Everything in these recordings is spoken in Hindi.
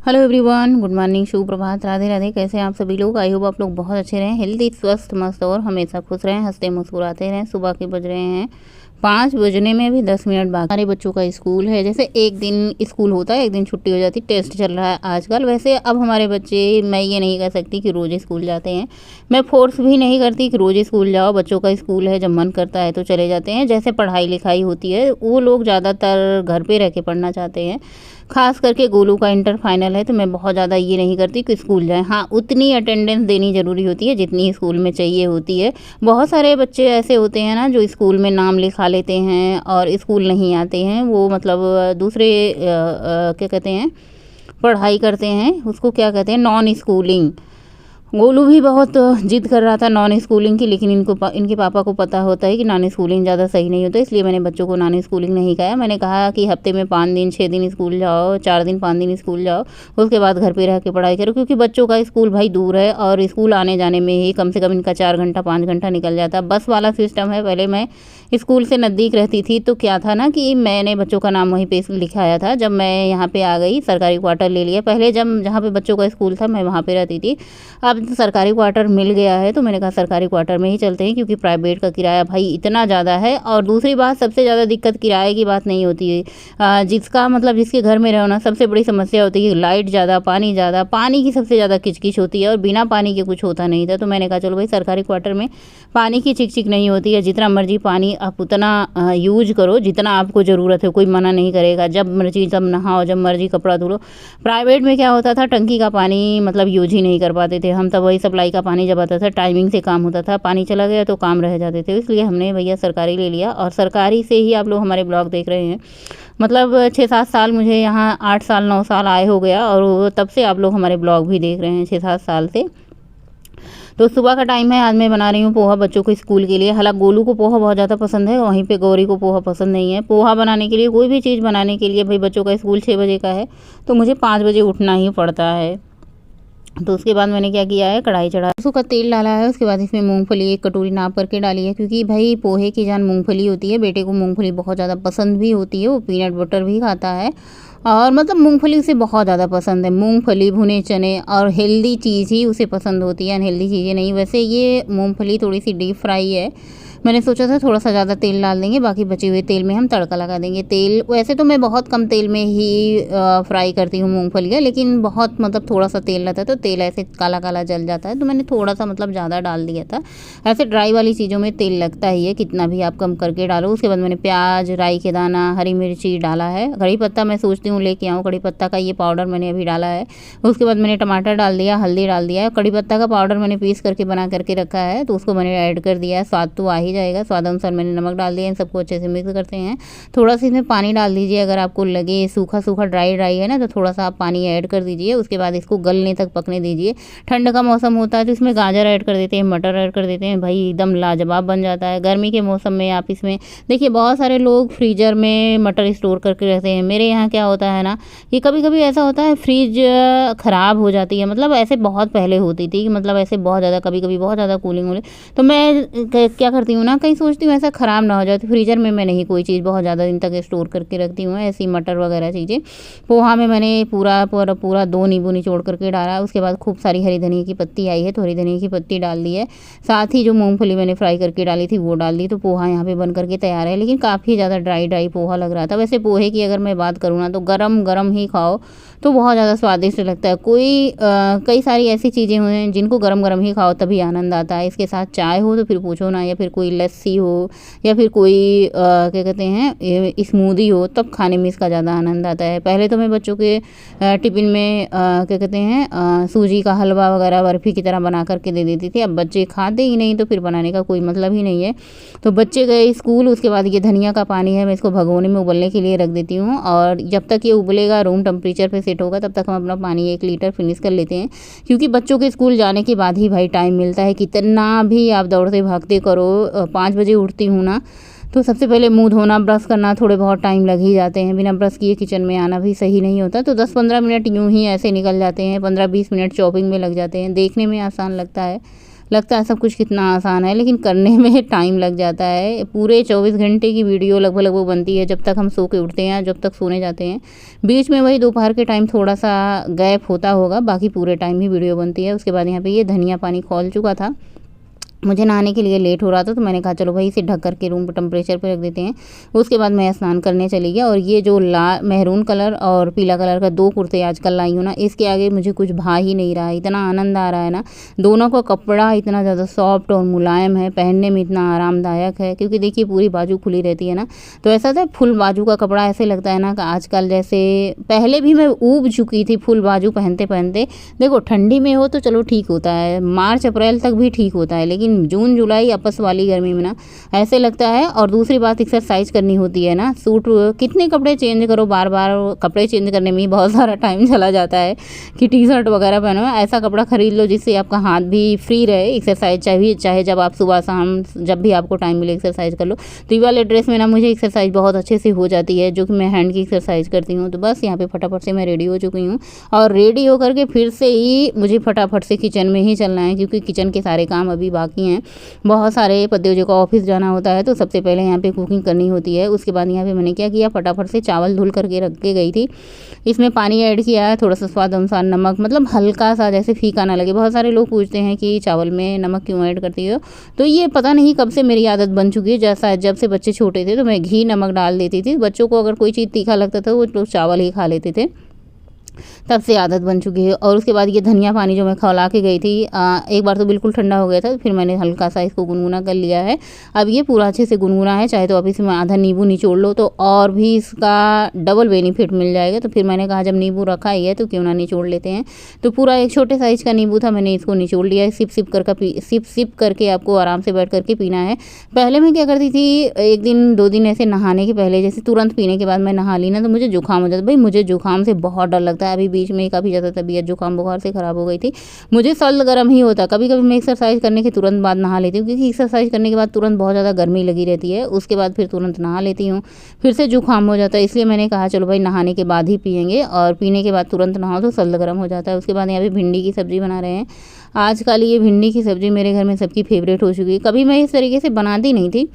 हेलो एवरीवन, गुड मॉर्निंग, शुभ प्रभात, राधे राधे। कैसे हैं आप सभी लोग? आई होप आप लोग बहुत अच्छे रहें, हेल्दी, स्वस्थ, मस्त और हमेशा खुश रहें, हंसते मुस्कुराते रहें। सुबह के बज रहे हैं 5 बजने में भी 10 मिनट बाकी। हमारे बच्चों का स्कूल है, जैसे एक दिन स्कूल होता है, एक दिन छुट्टी हो जाती, टेस्ट चल रहा है आजकल। वैसे अब हमारे बच्चे, मैं ये नहीं कह सकती कि रोज़ स्कूल जाते हैं, मैं फोर्स भी नहीं करती कि रोज़ स्कूल जाओ। बच्चों का स्कूल है, जब मन करता है तो चले जाते हैं। जैसे पढ़ाई लिखाई होती है, वो लोग ज़्यादातर घर पे रह के पढ़ना चाहते हैं। खास करके गोलू का इंटर फाइनल है, तो मैं बहुत ज़्यादा ये नहीं करती कि स्कूल जाएं। हाँ, उतनी अटेंडेंस देनी ज़रूरी होती है जितनी स्कूल में चाहिए होती है। बहुत सारे बच्चे ऐसे होते हैं ना, जो स्कूल में नाम लिखा लेते हैं और स्कूल नहीं आते हैं। वो मतलब दूसरे क्या कहते हैं, पढ़ाई करते हैं, उसको क्या कहते हैं, नॉन स्कूलिंग। गोलू भी बहुत जिद कर रहा था नॉन स्कूलिंग की, लेकिन इनके पापा को पता होता है कि नॉन स्कूलिंग ज़्यादा सही नहीं होता, इसलिए मैंने बच्चों को नॉन स्कूलिंग नहीं कहा। मैंने कहा कि हफ्ते में 5 दिन 6 दिन स्कूल जाओ, 4 दिन 5 दिन स्कूल जाओ, उसके बाद घर पे रह के पढ़ाई करो। क्योंकि बच्चों का स्कूल भाई दूर है और स्कूल आने जाने में ही कम से कम इनका 4 घंटा 5 घंटा निकल जाता। बस वाला सिस्टम है। पहले मैं स्कूल से नज़दीक रहती थी तो क्या था ना कि मैंने बच्चों का नाम वहीं पे लिखाया था। जब मैं यहाँ पे आ गई, सरकारी क्वार्टर ले लिया। पहले जब जहाँ पे बच्चों का स्कूल था मैं वहाँ पे रहती थी। अब तो सरकारी क्वार्टर मिल गया है, तो मैंने कहा सरकारी क्वार्टर में ही चलते हैं, क्योंकि प्राइवेट का किराया भाई इतना ज़्यादा है। और दूसरी बात, सबसे ज़्यादा दिक्कत किराए की बात नहीं होती है, जिसका मतलब जिसके घर में रहो ना, सबसे बड़ी समस्या होती है कि लाइट ज़्यादा, पानी ज़्यादा, पानी की सबसे ज़्यादा किचकिच होती है और बिना पानी के कुछ होता नहीं था। तो मैंने कहा चलो भाई, सरकारी क्वार्टर में पानी की चिकचिक नहीं होती है, जितना मर्जी पानी आप उतना यूज करो जितना आपको ज़रूरत है, कोई मना नहीं करेगा। जब मर्जी तब नहाओ, जब मर्जी कपड़ा धो लो। प्राइवेट में क्या होता था, टंकी का पानी मतलब यूज ही नहीं कर पाते थे हम। तब वही सप्लाई का पानी जब आता था, टाइमिंग से काम होता था, पानी चला गया तो काम रह जाते थे। इसलिए हमने भैया सरकारी ले लिया, और सरकारी से ही आप लोग हमारे ब्लॉग देख रहे हैं। मतलब 6-7 साल, मुझे यहाँ 8 साल 9 साल आए हो गया, और तब से आप लोग हमारे ब्लॉग भी देख रहे हैं 6-7 साल से। तो सुबह का टाइम है, आज मैं बना रही हूँ पोहा बच्चों को स्कूल के लिए। हालांकि गोलू को पोहा बहुत ज़्यादा पसंद है, वहीं पे गौरी को पोहा पसंद नहीं है। पोहा बनाने के लिए, कोई भी चीज़ बनाने के लिए, भाई बच्चों का स्कूल 6 बजे का है, तो मुझे 5 बजे उठना ही पड़ता है। तो उसके बाद मैंने क्या किया है, कढ़ाई चढ़ा, सरसों का तेल डाला है। उसके बाद इसमें मूंगफली 1 कटोरी नाप करके डाली है, क्योंकि भाई पोहे की जान मूंगफली होती है। बेटे को मूंगफली बहुत ज़्यादा पसंद भी होती है, वो पीनट बटर भी खाता है, और मतलब मूंगफली उसे बहुत ज़्यादा पसंद है। मूंगफली, भुने चने और हेल्दी चीज़ ही उसे पसंद होती है, अनहेल्दी चीज़ें नहीं। वैसे ये मूंगफली थोड़ी सी डीप फ्राई है, मैंने सोचा था थोड़ा सा ज़्यादा तेल डाल देंगे, बाकी बचे हुए तेल में हम तड़का लगा देंगे। तेल वैसे तो मैं बहुत कम तेल में ही फ्राई करती हूँ मूंगफली, लेकिन बहुत मतलब थोड़ा सा तेल रहता है तो तेल ऐसे काला काला जल जाता है, तो मैंने थोड़ा सा मतलब ज़्यादा डाल दिया था। ऐसे ड्राई वाली चीज़ों में तेल लगता ही है, कितना भी आप कम करके डालो। उसके बाद मैंने प्याज, राई के दाना, हरी मिर्ची डाला है। कड़ी पत्ता मैं सोचती हूँ लेके आऊँ, कड़ी पत्ता का ये पाउडर मैंने अभी डाला है। उसके बाद मैंने टमाटर डाल दिया, हल्दी डाल दिया है। कड़ी पत्ता का पाउडर मैंने पीस करके बना करके रखा है, तो उसको मैंने ऐड कर दिया है। स्वाद तो आ ही जाएगा, स्वाद अनुसार मैंने नमक डाल दिया। इन सबको अच्छे से मिक्स करते हैं। थोड़ा सा इसमें पानी डाल दीजिए, अगर आपको लगे सूखा सूखा ड्राई ड्राई है ना, तो थोड़ा सा आप पानी ऐड कर दीजिए। उसके बाद इसको गलने तक पकने दीजिए। ठंड का मौसम होता है तो इसमें गाजर ऐड कर देते हैं, मटर ऐड कर देते हैं, भाई एकदम लाजवाब बन जाता है। गर्मी के मौसम में आप इसमें देखिए, बहुत सारे लोग फ्रीजर में मटर स्टोर करके रखते हैं। मेरे यहाँ क्या होता है ना, कि कभी कभी ऐसा होता है फ्रिज ख़राब हो जाती है। मतलब ऐसे बहुत पहले होती थी कि मतलब ऐसे बहुत ज़्यादा, कभी कभी बहुत ज़्यादा कूलिंग हो, तो मैं क्या करती हूँ ना, कहीं सोचती हूँ ऐसा ख़राब ना हो जाए, तो फ्रीज़र में मैं नहीं कोई चीज़ बहुत ज़्यादा दिन तक स्टोर करके रखती हूँ, ऐसी मटर वगैरह चीज़ें। पोहा में मैंने पूरा पूरा पूरा 2 नींबू निचोड़ करके डाला। उसके बाद खूब सारी हरी धनिया की पत्ती आई है, तो हरी धनिया की पत्ती डाल दी है। साथ ही जो मूंगफली मैंने फ्राई करके डाली थी वो डाल दी। तो पोहा यहाँ पे बन करके तैयार है, लेकिन काफ़ी ज़्यादा ड्राई ड्राई पोहा लग रहा था। वैसे पोहे की अगर मैं बात करूँ ना, तो गरम गरम ही खाओ तो बहुत ज़्यादा स्वादिष्ट लगता है। कई सारी ऐसी चीज़ें हुई हैं जिनको गरम गरम ही खाओ तभी आनंद आता है। इसके साथ चाय हो तो फिर पूछो ना, या फिर कोई लस्सी हो, या फिर कोई क्या कहते हैं स्मूदी हो, तब खाने में इसका ज़्यादा आनंद आता है। पहले तो मैं बच्चों के टिफ़िन में क्या कहते हैं सूजी का हलवा वगैरह बर्फ़ी की तरह बना करके दे देती थी। अब बच्चे खाते ही नहीं, तो फिर बनाने का कोई मतलब ही नहीं है। तो बच्चे गए स्कूल, उसके बाद ये धनिया का पानी है, मैं इसको भगोने में उबलने के लिए रख देती हूँ, और जब तक ये उबलेगा, रूम टेम्परेचर पे सेट होगा, तब तक हम अपना पानी 1 लीटर फिनिश कर लेते हैं। क्योंकि बच्चों के स्कूल जाने के बाद ही भाई टाइम मिलता है। कितना भी आप दौड़ते भागते करो, 5 बजे उठती हूँ ना, तो सबसे पहले मुंह धोना, ब्रश करना, थोड़े बहुत टाइम लग ही जाते हैं। बिना ब्रश किए किचन में आना भी सही नहीं होता। तो 10-15 मिनट यूं ही ऐसे निकल जाते हैं, 15-20 मिनट चॉपिंग में लग जाते हैं। देखने में आसान लगता है, लगता है सब कुछ कितना आसान है, लेकिन करने में टाइम लग जाता है। पूरे 24 घंटे की वीडियो लगभग लगभग बनती है, जब तक हम सो के उठते हैं, जब तक सोने जाते हैं। बीच में वही दोपहर के टाइम थोड़ा सा गैप होता होगा, बाकी पूरे टाइम ही वीडियो बनती है। उसके बाद यहाँ पे ये धनिया पानी खौल चुका था, मुझे नहाने के लिए लेट हो रहा था, तो मैंने कहा चलो भाई इसे ढक करके रूम टेम्परेचर पे रख देते हैं। उसके बाद मैं स्नान करने चली गया। और ये जो मेहरून कलर और पीला कलर का 2 कुर्ते आजकल लाई हूँ ना, इसके आगे मुझे कुछ भा ही नहीं रहा है। इतना आनंद आ रहा है ना, दोनों का कपड़ा इतना ज़्यादा सॉफ्ट और मुलायम है, पहनने में इतना आरामदायक है। क्योंकि देखिए पूरी बाजू खुली रहती है ना, तो ऐसा था फुल बाजू का कपड़ा ऐसे लगता है ना कि आजकल जैसे, पहले भी मैं ऊब चुकी थी फुल बाजू पहनते पहनते। देखो ठंडी में हो तो चलो ठीक होता है, मार्च अप्रैल तक भी ठीक होता है, लेकिन जून जुलाई आपस वाली गर्मी में ना ऐसे लगता है। और दूसरी बात एक्सरसाइज करनी होती है ना, सूट कितने कपड़े चेंज करो, बार बार कपड़े चेंज करने में ही बहुत सारा टाइम चला जाता है कि टी शर्ट वगैरह पहनो। ऐसा कपड़ा खरीद लो जिससे आपका हाथ भी फ्री रहे, एक्सरसाइज चाहे जब आप सुबह शाम जब भी आपको टाइम मिले एक्सरसाइज कर लो। तो ये वाले ड्रेस में ना मुझे एक्सरसाइज बहुत अच्छे से हो जाती है, जो कि मैं हैंड की एक्सरसाइज करती हूँ। तो बस यहाँ पे फटाफट से मैं रेडी हो चुकी हूँ, और रेडी होकर के फिर से ही मुझे फटाफट से किचन में ही चलना है, क्योंकि किचन के सारे काम अभी बाकी हैं। बहुत सारे पतियों को ऑफिस जाना होता है, तो सबसे पहले यहाँ पे कुकिंग करनी होती है। उसके बाद यहाँ पे मैंने क्या किया, फटाफट से चावल धुल करके रख के गई थी। इसमें पानी ऐड किया है, थोड़ा सा स्वाद अनुसार नमक, मतलब हल्का सा जैसे फीका ना लगे। बहुत सारे लोग पूछते हैं कि चावल में नमक क्यों ऐड करती हो, तो ये पता नहीं कब से मेरी आदत बन चुकी है। जैसा जब से बच्चे छोटे थे तो मैं घी नमक डाल देती थी। बच्चों को अगर कोई चीज़ तीखा लगता था वो लोग चावल ही खा लेते थे, तब से आदत बन चुकी है। और उसके बाद ये धनिया पानी जो मैं खौला के गई थी, एक बार तो बिल्कुल ठंडा हो गया था, फिर मैंने हल्का सा इसको गुनगुना कर लिया है। अब ये पूरा अच्छे से गुनगुना है, चाहे तो आप इसमें आधा नींबू निचोड़ लो तो और भी इसका डबल बेनिफिट मिल जाएगा। तो फिर मैंने कहा जब नींबू रखा ही है तो क्यों ना निचोड़ लेते हैं। तो पूरा एक छोटे साइज़ का नींबू था, मैंने इसको निचोड़ लिया है। सिप करके आपको आराम से बैठ करके पीना है। पहले मैं क्या करती थी, 1 दिन 2 दिन ऐसे नहाने के पहले, जैसे तुरंत पीने के बाद मैं नहा ली ना, तो मुझे जुकाम हो जाता। भाई मुझे जुकाम से बहुत डर लगता है। अभी बीच में काफ़ी ज़्यादा तबीयत जुकाम बुखार से ख़राब हो गई थी, मुझे सर्द गर्म ही होता। कभी कभी मैं एक्सरसाइज करने के तुरंत बाद नहा लेती हूँ, क्योंकि एक्सरसाइज करने के बाद तुरंत बहुत ज़्यादा गर्मी लगी रहती है। उसके बाद फिर तुरंत नहा लेती हूँ, फिर से जुकाम हो जाता है। इसलिए मैंने कहा चलो भाई नहाने के बाद ही पियेंगे, और पीने के बाद तुरंत नहाओ तो सर्द गर्म हो जाता है। उसके बाद यहाँ पे भिंडी की सब्ज़ी बना रहे हैं। आजकल ये भिंडी की सब्ज़ी मेरे घर में सबकी फेवरेट हो चुकी है। कभी मैं इस तरीके से बनाती नहीं थी,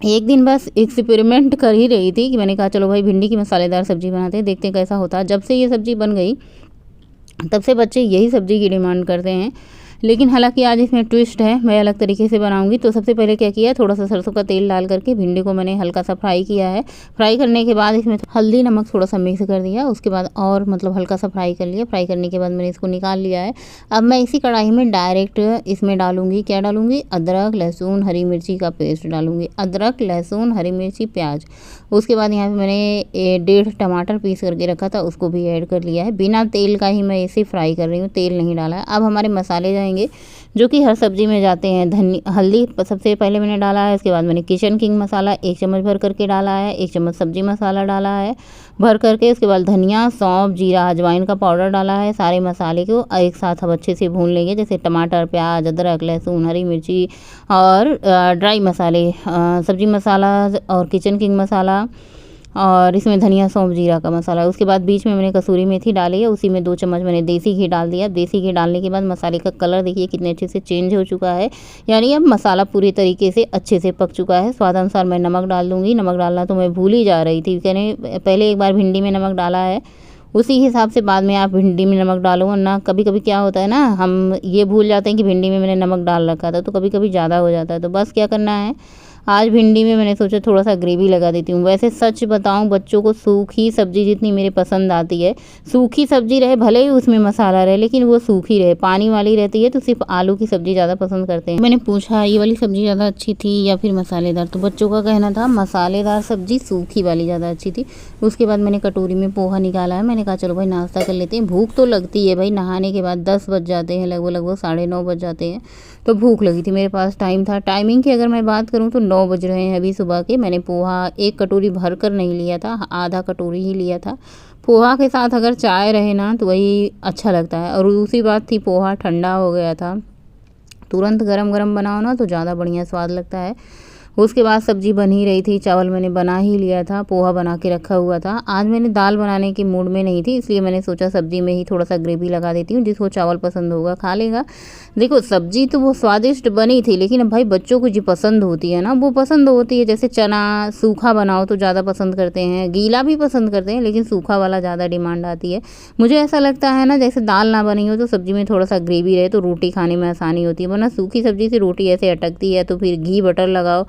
एक दिन बस एक्सपेरिमेंट कर ही रही थी कि मैंने कहा चलो भाई भिंडी की मसालेदार सब्ज़ी बनाते हैं, देखते हैं कैसा होता है। जब से ये सब्ज़ी बन गई तब से बच्चे यही सब्ज़ी की डिमांड करते हैं। लेकिन हालांकि आज इसमें ट्विस्ट है, मैं अलग तरीके से बनाऊंगी। तो सबसे पहले क्या किया, थोड़ा सा सरसों का तेल डाल करके भिंडी को मैंने हल्का सा फ्राई किया है। फ्राई करने के बाद इसमें हल्दी नमक थोड़ा सा मिक्स कर दिया। उसके बाद और मतलब हल्का सा फ्राई कर लिया। फ्राई करने के बाद मैंने इसको निकाल लिया है। अब मैं इसी कढ़ाई में डायरेक्ट इसमें डालूंगी, क्या डालूंगी, अदरक लहसुन हरी मिर्ची का पेस्ट डालूंगी। अदरक लहसुन हरी मिर्ची प्याज। उसके बाद यहाँ पे मैंने 1.5 टमाटर पीस करके रखा था, उसको भी ऐड कर लिया है। बिना तेल का ही मैं इसे फ्राई कर रही हूँ, तेल नहीं डाला है। अब हमारे मसाले जाएंगे जो कि हर सब्ज़ी में जाते हैं। हल्दी सबसे पहले मैंने डाला है। इसके बाद मैंने किचन किंग मसाला 1 चम्मच भर करके डाला है। 1 चम्मच सब्ज़ी मसाला डाला है भर करके। उसके बाद धनिया सौंफ जीरा अजवाइन का पाउडर डाला है। सारे मसाले को एक साथ हम अच्छे से भून लेंगे, जैसे टमाटर प्याज अदरक लहसुन हरी मिर्ची और ड्राई मसाले, सब्ज़ी मसाला और किचन किंग मसाला, और इसमें धनिया सौंफ जीरा का मसाला। उसके बाद बीच में मैंने कसूरी मेथी डाली है, उसी में 2 चम्मच मैंने देसी घी डाल दिया। देसी घी डालने के बाद मसाले का कलर देखिए कितने अच्छे से चेंज हो चुका है, यानी अब मसाला पूरी तरीके से अच्छे से पक चुका है। स्वाद अनुसार मैं नमक डाल दूँगी। नमक डालना तो मैं भूल ही जा रही थी, कहने पहले एक बार भिंडी में नमक डाला है, उसी हिसाब से बाद में आप भिंडी में नमक डालो। वरना कभी कभी क्या होता है ना, हम ये भूल जाते हैं कि भिंडी में मैंने नमक डाल रखा था, तो कभी कभी ज़्यादा हो जाता है। तो बस क्या करना है, आज भिंडी में मैंने सोचा थोड़ा सा ग्रेवी लगा देती हूँ। वैसे सच बताऊँ बच्चों को सूखी सब्ज़ी जितनी मेरे पसंद आती है, सूखी सब्ज़ी रहे भले ही उसमें मसाला रहे, लेकिन वो सूखी रहे, पानी वाली रहती है तो सिर्फ आलू की सब्ज़ी ज़्यादा पसंद करते हैं। मैंने पूछा ये वाली सब्ज़ी ज़्यादा अच्छी थी या फिर मसालेदार, तो बच्चों का कहना था मसालेदार सब्ज़ी सूखी वाली ज़्यादा अच्छी थी। उसके बाद मैंने कटोरी में पोहा निकाला है। मैंने कहा चलो भाई नाश्ता कर लेते हैं, भूख तो लगती है भाई, नहाने के बाद 10 बज जाते हैं, लगभग 9:30 बज जाते हैं, तो भूख लगी थी। मेरे पास टाइम था, टाइमिंग की अगर मैं बात करूँ तो 9 बज रहे हैं अभी सुबह के। मैंने पोहा 1 कटोरी भर कर नहीं लिया था, आधा कटोरी ही लिया था। पोहा के साथ अगर चाय रहे ना तो वही अच्छा लगता है। और दूसरी बात थी पोहा ठंडा हो गया था, तुरंत गरम गरम बनाओ ना तो ज़्यादा बढ़िया स्वाद लगता है। उसके बाद सब्जी बन ही रही थी, चावल मैंने बना ही लिया था, पोहा बना के रखा हुआ था। आज मैंने दाल बनाने के मूड में नहीं थी, इसलिए मैंने सोचा सब्जी में ही थोड़ा सा ग्रेवी लगा देती हूँ, जिसको चावल पसंद होगा खा लेगा। देखो सब्जी तो वो स्वादिष्ट बनी थी, लेकिन अब भाई बच्चों को जो पसंद होती है ना वो पसंद होती है। जैसे चना सूखा बनाओ तो ज़्यादा पसंद करते हैं, गीला भी पसंद करते हैं, लेकिन सूखा वाला ज़्यादा डिमांड आती है। मुझे ऐसा लगता है ना, जैसे दाल ना बनी हो तो सब्जी में थोड़ा सा ग्रेवी रहे तो रोटी खाने में आसानी होती है, वरना सूखी सब्जी से रोटी ऐसे अटकती है। तो फिर घी बटर लगाओ,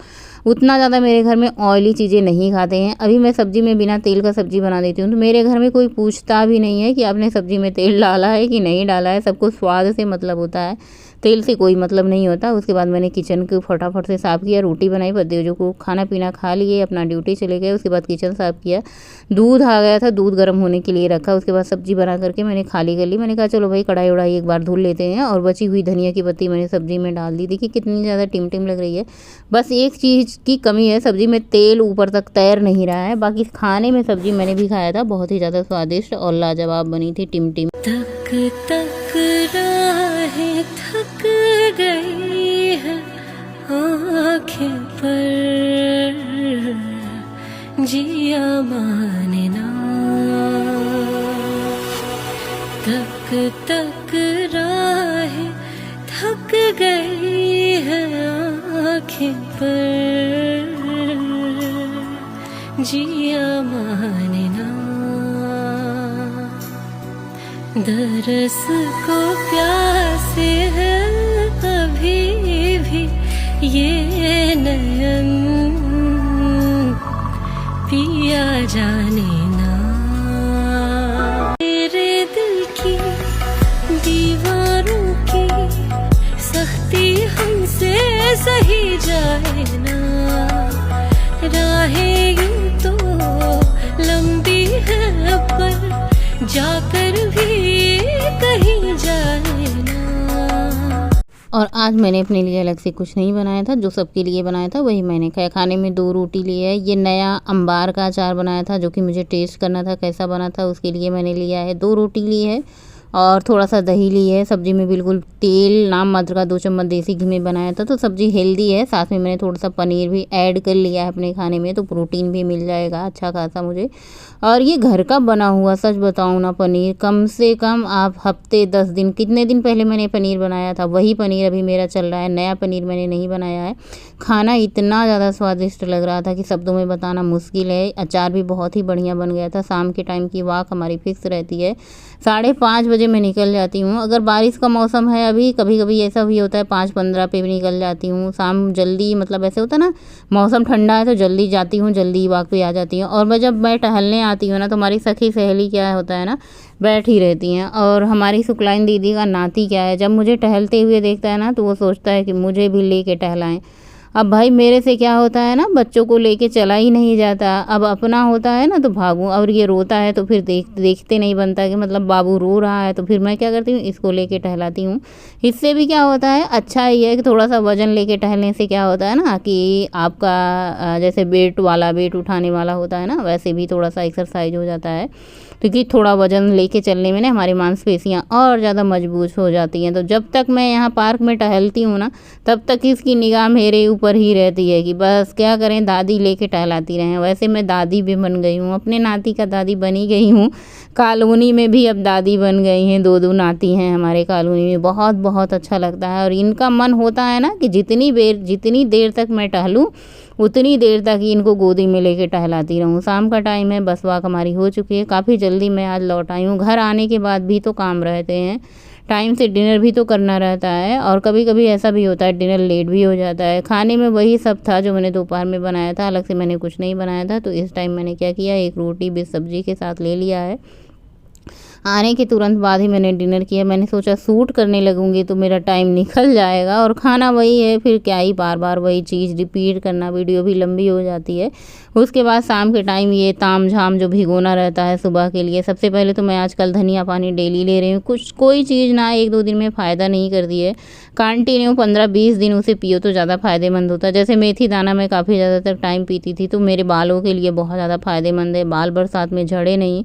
उतना ज़्यादा मेरे घर में ऑयली चीज़ें नहीं खाते हैं। अभी मैं सब्जी में बिना तेल का सब्जी बना देती हूँ, तो मेरे घर में कोई पूछता भी नहीं है कि आपने सब्जी में तेल डाला है कि नहीं डाला है। सबको स्वाद से मतलब होता है, तेल से कोई मतलब नहीं होता। उसके बाद मैंने किचन को फटाफट से साफ़ किया, रोटी बनाई, पतिदेव को खाना पीना खा लिए, अपना ड्यूटी चले गए। उसके बाद किचन साफ़ किया, दूध आ गया था, दूध गर्म होने के लिए रखा। उसके बाद सब्जी बना करके मैंने खाली कर ली। मैंने कहा चलो भाई कढ़ाई उड़ाई एक बार धुल लेते हैं, और बची हुई धनिया की पत्ती मैंने सब्जी में डाल दी। देखिए कितनी ज़्यादा टिम लग रही है। बस एक चीज़ की कमी है, सब्जी में तेल ऊपर तक तैर नहीं रहा है। बाकी खाने में सब्जी मैंने भी खाया था, बहुत ही ज़्यादा स्वादिष्ट और लाजवाब बनी थी। टिम तक तक राहें थक गई है आँखें पर, जिया माने ना। तक तक राहें थक गई है आँखें पर, जिया माने ना। दरस को प्यासे है अभी भी ये नयन, पिया जाने ना। तेरे दिल की दीवारों की सख्ती हमसे सही जाए ना। राहें यूं तो लंबी है पर जाकर भी कहीं जाए ना। और आज मैंने अपने लिए अलग से कुछ नहीं बनाया था, जो सबके लिए बनाया था वही मैंने खाया। खाने में 2 रोटी ली है, ये नया अंबार का अचार बनाया था जो कि मुझे टेस्ट करना था कैसा बना था, उसके लिए मैंने लिया है 2 रोटी ली है, और थोड़ा सा दही ली है। सब्जी में बिल्कुल तेल नाम मात्र का 2 चम्मच देसी घी में बनाया था, तो सब्जी हेल्दी है। साथ में मैंने थोड़ा सा पनीर भी ऐड कर लिया है अपने खाने में, तो प्रोटीन भी मिल जाएगा अच्छा खासा मुझे। और ये घर का बना हुआ, सच बताऊँ ना, पनीर कम से कम आप हफ्ते 10 दिन, कितने दिन पहले मैंने पनीर बनाया था वही पनीर अभी मेरा चल रहा है। नया पनीर मैंने नहीं बनाया है। खाना इतना ज़्यादा स्वादिष्ट लग रहा था कि शब्दों में बताना मुश्किल है। अचार भी बहुत ही बढ़िया बन गया था। शाम के टाइम की वॉक हमारी फिक्स रहती है, 5:30 बजे मैं निकल जाती हूँ। अगर बारिश का मौसम है, अभी कभी कभी ऐसा भी होता है 5:15 पे भी निकल जाती हूँ। शाम जल्दी, मतलब ऐसे होता है ना, मौसम ठंडा है तो जल्दी जाती हूँ, जल्दी वॉक पे आ जाती हूँ। और जब मैं टहलने आती हूँ ना, तो हमारी सखी सहेली क्या होता है ना, बैठी रहती हैं। और हमारी सुकलाइन दीदी का नाती क्या है, जब मुझे टहलते हुए देखता है ना, तो वो सोचता है कि मुझे भी लेके टहलाएं। अब भाई मेरे से क्या होता है ना, बच्चों को लेके चला ही नहीं जाता। अब अपना होता है ना तो भागूं, और ये रोता है तो फिर देखते नहीं बनता कि मतलब बाबू रो रहा है, तो फिर मैं क्या करती हूँ, इसको लेके टहलाती हूँ। इससे भी क्या होता है, अच्छा ही है कि थोड़ा सा वजन लेके टहलने से क्या होता है ना, कि आपका जैसे वेट उठाने वाला होता है ना, वैसे भी थोड़ा सा एक्सरसाइज हो जाता है। क्योंकि थोड़ा वजन लेके चलने में ना हमारी मांसपेशियाँ और ज़्यादा मजबूत हो जाती हैं। तो जब तक मैं यहाँ पार्क में टहलती हूँ ना, तब तक इसकी निगाह मेरे ऊपर ही रहती है कि बस क्या करें, दादी लेके टहलाती रहें। वैसे मैं दादी भी बन गई हूँ, अपने नाती का दादी बनी गई हूँ। कॉलोनी में भी अब दादी बन गई हैं, 2 नाती हैं हमारे कॉलोनी में। बहुत बहुत अच्छा लगता है। और इनका मन होता है ना कि जितनी देर तक मैं टहलूँ उतनी देर तक ही इनको गोदी में लेके टहलाती रहूँ। शाम का टाइम है, बस वॉक हमारी हो चुकी है। काफ़ी जल्दी मैं आज लौट आई हूँ। घर आने के बाद भी तो काम रहते हैं, टाइम से डिनर भी तो करना रहता है, और कभी कभी ऐसा भी होता है डिनर लेट भी हो जाता है। खाने में वही सब था जो मैंने दोपहर में बनाया था, अलग से मैंने कुछ नहीं बनाया था। तो इस टाइम मैंने क्या किया, 1 रोटी भी सब्जी के साथ ले लिया है। आने के तुरंत बाद ही मैंने डिनर किया। मैंने सोचा शूट करने लगूंगी तो मेरा टाइम निकल जाएगा, और खाना वही है, फिर क्या ही बार बार वही चीज़ रिपीट करना, वीडियो भी लंबी हो जाती है। उसके बाद शाम के टाइम ये ताम झाम जो भिगोना रहता है सुबह के लिए। सबसे पहले तो मैं आजकल धनिया पानी डेली ले रही हूँ। कोई चीज़ ना 1-2 दिन में फ़ायदा नहीं करती है, कंटिन्यू 15-20 दिन उसे पियो तो ज़्यादा फ़ायदेमंद होता है। जैसे मेथी दाना मैं काफ़ी ज़्यादा तक टाइम पीती थी, तो मेरे बालों के लिए बहुत ज़्यादा फ़ायदेमंद है। बाल बरसात में झड़े नहीं,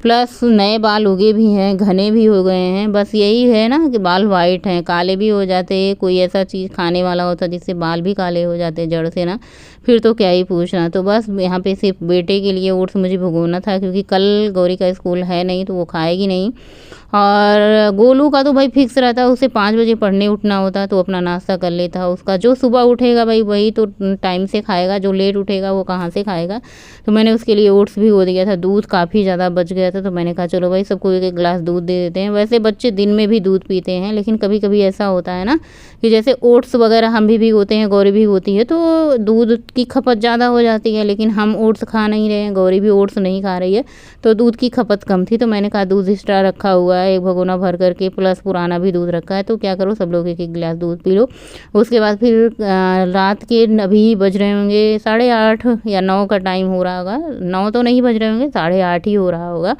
प्लस नए बाल उगे लंबे भी हैं, घने भी हो गए हैं। बस यही है ना कि बाल वाइट हैं, काले भी हो जाते हैं। कोई ऐसा चीज़ खाने वाला होता जिससे बाल भी काले हो जाते जड़ से ना, फिर तो क्या ही पूछना। तो बस यहाँ पे सिर्फ बेटे के लिए ओट्स मुझे भिगोना था, क्योंकि कल गौरी का स्कूल है नहीं तो वो खाएगी नहीं। और गोलू का तो भाई फिक्स रहता है, उसे 5 बजे पढ़ने उठना होता तो अपना नाश्ता कर लेता। उसका जो सुबह उठेगा भाई वही तो टाइम से खाएगा, जो लेट उठेगा वो कहाँ से खाएगा। तो मैंने उसके लिए ओट्स भी हो दिया था। दूध काफ़ी ज़्यादा बच गया था तो मैंने कहा चलो भाई सबको एक एक गिलास दूध दे देते हैं। वैसे बच्चे दिन में भी दूध पीते हैं, लेकिन कभी कभी ऐसा होता है ना कि जैसे ओट्स वगैरह हम भी भिगोते हैं, गौरी भी होती है, तो दूध की खपत ज़्यादा हो जाती है। लेकिन हम ओट्स खा नहीं रहे हैं, गौरी भी ओट्स नहीं खा रही है, तो दूध की खपत कम थी। तो मैंने कहा दूध एक्स्ट्रा रखा हुआ है, एक भगोना भर करके, प्लस पुराना भी दूध रखा है, तो क्या करो सब लोग एक एक गिलास दूध पी लो। उसके बाद फिर रात के अभी बज रहे होंगे 8:30 या 9 का टाइम हो रहा होगा, 9 तो नहीं बज रहे होंगे, 8:30 ही हो रहा होगा।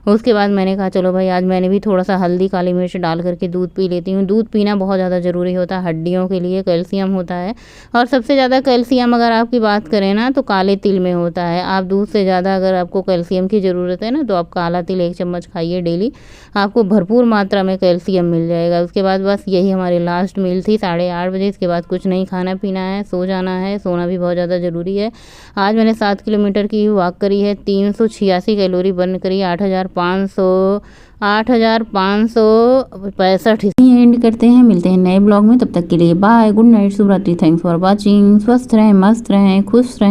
उसके बाद मैंने कहा चलो भाई आज मैंने भी थोड़ा सा हल्दी काली मिर्च डाल करके दूध पी लेती हूँ। दूध पीना बहुत ज़्यादा ज़रूरी होता है, हड्डियों के लिए कैल्शियम होता है। और सबसे ज़्यादा कैल्शियम अगर आपकी बात करें ना तो काले तिल में होता है। आप दूध से ज़्यादा अगर आपको कैल्शियम की ज़रूरत है ना तो आप काला तिल 1 चम्मच खाइए डेली, आपको भरपूर मात्रा में कैल्शियम मिल जाएगा। उसके बाद बस यही हमारी लास्ट मील थी 8:30 बजे। इसके बाद कुछ नहीं खाना पीना है, सो जाना है। सोना भी बहुत ज़्यादा ज़रूरी है। आज मैंने 7 किलोमीटर की वॉक करी है, 386 कैलोरी बर्न करी, 8,565 एंड करते हैं। मिलते हैं नए ब्लॉग में, तब तक के लिए बाय, गुड नाइट, शुभ रात्रि, थैंक्स फॉर वॉचिंग। स्वस्थ रहें, मस्त रहें, खुश रहें।